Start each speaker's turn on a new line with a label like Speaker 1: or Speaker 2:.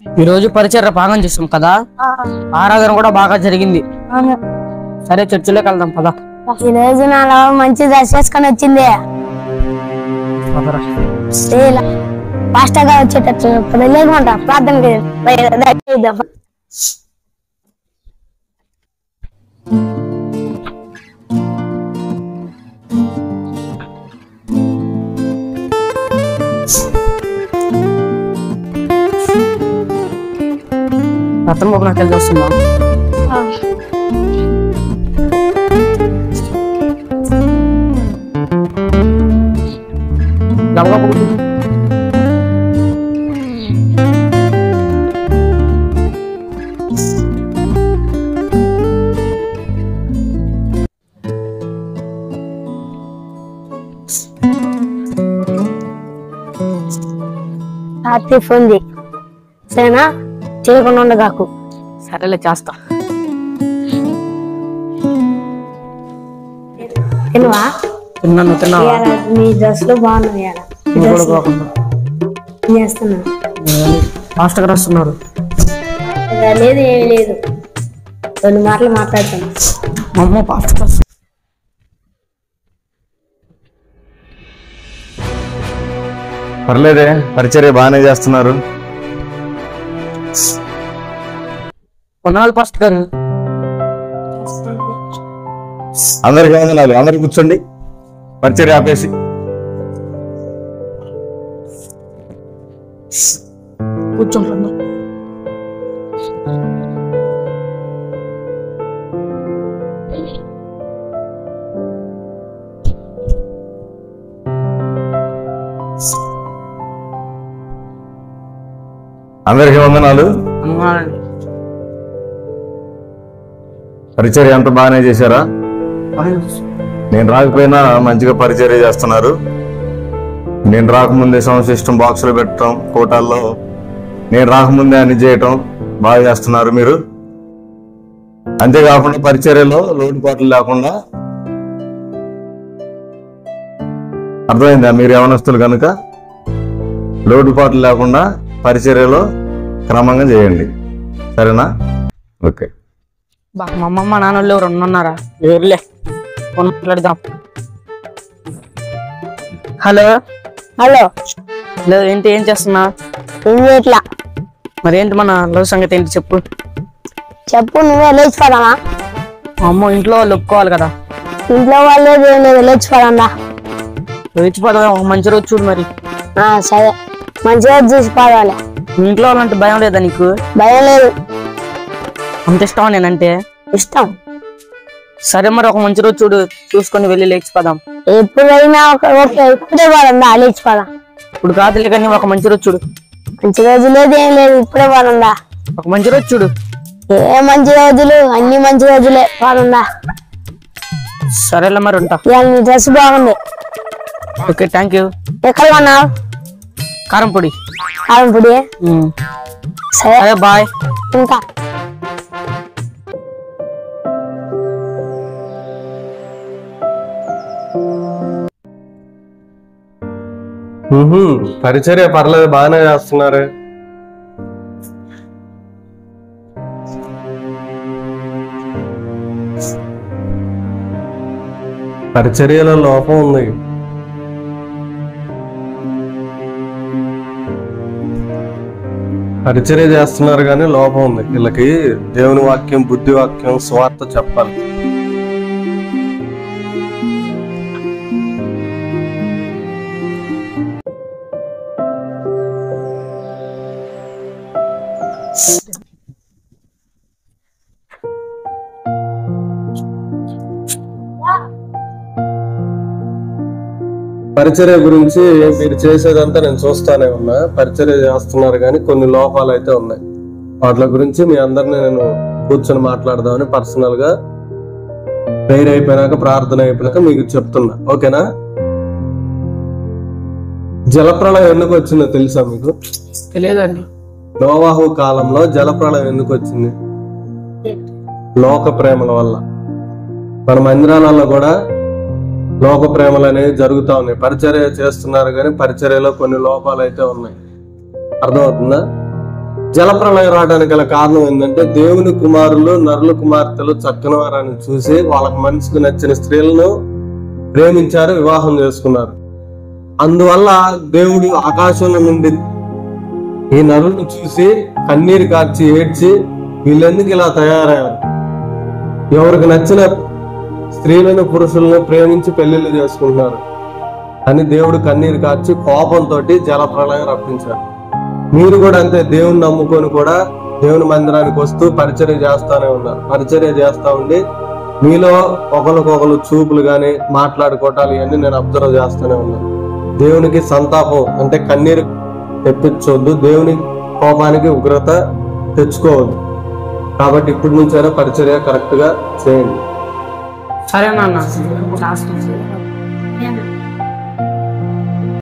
Speaker 1: ఈ రోజు పరిచర్య భాగం చేస్తాం కదా, ఆరాధన కూడా బాగా జరిగింది. సరే చర్చిలోకి వెళ్దాం పదా.
Speaker 2: ఈ రోజు నాలో మంచి డ్రెస్ వేసుకొని వచ్చింది. పాస్టర్ గారు వచ్చేటట్టు లేకుండా ప్రార్థన చేద్దాం.
Speaker 1: రతన్ బాబు నాకు వెళ్ళి వస్తుందా?
Speaker 2: ఉంది సరేనా, చేయకుండా ఉండగాకు.
Speaker 1: సరేలే చేస్తా.
Speaker 2: తినవా?
Speaker 1: తిన్నాను. తిన్నావా?
Speaker 2: మీ డ్రెస్ లో బాగున్నాయి. చేస్తున్నా
Speaker 1: మాస్టర్ గారు వస్తున్నారు.
Speaker 2: లేదు ఏమి లేదు, 2 మాటలు మాట్లాడతాను.
Speaker 1: అమ్మ పాస్టర్ గారు
Speaker 3: పర్లేదే, పరిచర్య బాగానే చేస్తున్నారు.
Speaker 1: కొన్నాళ్ళు పాస్టర్ గారు.
Speaker 3: అందరికి వందనాలు. అందరు కూర్చోండి, పరిచర్య ఆపేసి.
Speaker 1: కూర్చోండి.
Speaker 3: అందరికి వందనాలు. పరిచర్య అంత బాగానే చేశారా? నేను రాకపోయినా మంచిగా పరిచర్య చేస్తున్నారు. నేను రాకముందే సౌండ్ సిస్టమ్ బాక్సులు పెట్టడం, కోటాల్లో నేను రాకముందే అన్ని చేయటం బాగా చేస్తున్నారు మీరు. అంతేకాకుండా పరిచర్యలో లోటుపాట్లు లేకుండా, అర్థమైందా? మీరు యవనస్తులు కనుక లోటుపాట్లు లేకుండా పరిచర్యలో క్రమంగా చేయండి, సరేనా? ఓకే.
Speaker 1: మా అమ్మ మా నాన్నోళ్ళు ఎవరు ఉన్నారా? ఎవరులే, మాట్లాడదాం. Hello
Speaker 2: hello.
Speaker 1: హలో, ఏంటి? ఏం చేస్తున్నా?
Speaker 2: ఏం చేయట్లా.
Speaker 1: మరి ఏంటి మన లవ్ సంగతి ఏంటి చెప్పు.
Speaker 2: చెప్పు, నువ్వే లేచిపోదామా?
Speaker 1: అమ్మో, ఇంట్లో వాళ్ళు ఒప్పుకోవాలి కదా.
Speaker 2: ఇంట్లో వాళ్ళు ఏం లేదు, లేచిపోదా.
Speaker 1: లేచిపోదా, ఒక మంచి రోజు చూడు మరి.
Speaker 2: సరే, మంచిగా చూసిపోవాలి.
Speaker 1: ఇంట్లో వాళ్ళంటే భయం లేదా నీకు? భయం
Speaker 2: లేదు.
Speaker 1: అంత ఇష్టమా నేనంటే?
Speaker 2: ఇష్టం.
Speaker 1: సరే మరి ఒక మంచి రోజు చూడు, చూసుకొని వెళ్ళి లేచిపోదాం.
Speaker 2: ఎప్పుడైనా ఓకే, ఇప్పుడే పోదా, లేచిపోదాం.
Speaker 1: ఇప్పుడు కాదులే కానీ ఒక మంచి రోజు చూడు.
Speaker 2: మంచి రోజు లేదు, ఏం లేదు, ఇప్పుడే పోదా.
Speaker 1: ఒక మంచి రోజు చూడు.
Speaker 2: ఏ మంచి రోజులు, అన్ని మంచి రోజులే, పోదా.
Speaker 1: సరేలే మరి ఉంటా.
Speaker 2: నీ డ్రెస్ బాగుంది.
Speaker 1: Okay, thank you.
Speaker 2: ఎక్కడ కొన్నావు?
Speaker 1: కారంపొడి.
Speaker 2: కారంపొడి. సరే
Speaker 1: బాయ్.
Speaker 2: ఇంకా
Speaker 4: పరిచర్య పర్లేదు, బాగానే చేస్తున్నారు. పరిచర్యలో లోపం ఉంది. పరిచర్య చేస్తున్నారు కానీ లోపం ఉంది. వీళ్ళకి దేవుని వాక్యం, బుద్ధి వాక్యం, స్వార్థ చెప్పాలి. పరిచర్య గురించి మీరు చేసేదంతా నేను చూస్తానే ఉన్నా. పరిచర్య చేస్తున్నారు కానీ కొన్ని లోపాలు అయితే ఉన్నాయి. వాటి గురించి మీ అందరినీ నేను కూర్చొని మాట్లాడదామని పర్సనల్ గా ప్రేయర్ అయిపోయినాక, ప్రార్థన అయిపోయినాక మీకు చెప్తున్నా, ఓకేనా? జలప్రళయం ఎందుకు వచ్చిందో తెలుసా మీకు?
Speaker 1: తెలియదండి.
Speaker 4: నోవాహు కాలంలో జలప్రళయం ఎందుకు వచ్చింది? లోక ప్రేమల వల్ల. మన మందిరాలలో కూడా లోక ప్రేమలు అనేవి జరుగుతూ ఉన్నాయి. పరిచర్య చేస్తున్నారు కానీ పరిచర్యలో కొన్ని లోపాలు అయితే ఉన్నాయి. అర్థమవుతుందా? జలప్రళయం రావడానికి గల కారణం ఏంటంటే దేవుని కుమారులు నరుల కుమార్తెలు చక్కని వారని చూసి వాళ్ళకి మనసుకు నచ్చిన స్త్రీలను ప్రేమించారు, వివాహం చేసుకున్నారు. అందువల్ల దేవుడు ఆకాశంలో నుండి ఈ నరులను చూసి కన్నీరు కార్చి ఏడ్చి వీళ్ళెందుకు ఇలా తయారయ్యారు, ఎవరికి నచ్చిన స్త్రీలను పురుషులను ప్రేమించి పెళ్లిళ్ళు చేసుకుంటున్నారు అని దేవుడు కన్నీరు కార్చి కోపంతో జలప్రళయం రప్పించారు. మీరు కూడా అంతే, దేవుని నమ్ముకొని కూడా దేవుని మందిరానికి వస్తూ పరిచర్య చేస్తానే ఉన్నారు. పరిచర్య చేస్తా ఉండి మీలో ఒకరికొకరు చూపులు గాని మాట్లాడుకోవటాలు ఇవన్నీ నేను అబ్జర్వ్ చేస్తూనే ఉన్నాను. దేవునికి సంతాపం అంటే కన్నీరు తెప్పించవద్దు, దేవుని కోపానికి ఉగ్రత తెచ్చుకోవద్దు. కాబట్టి ఇప్పటి నుంచైనా పరిచర్య కరెక్ట్ గా చేయండి.
Speaker 1: సరే నాన్న.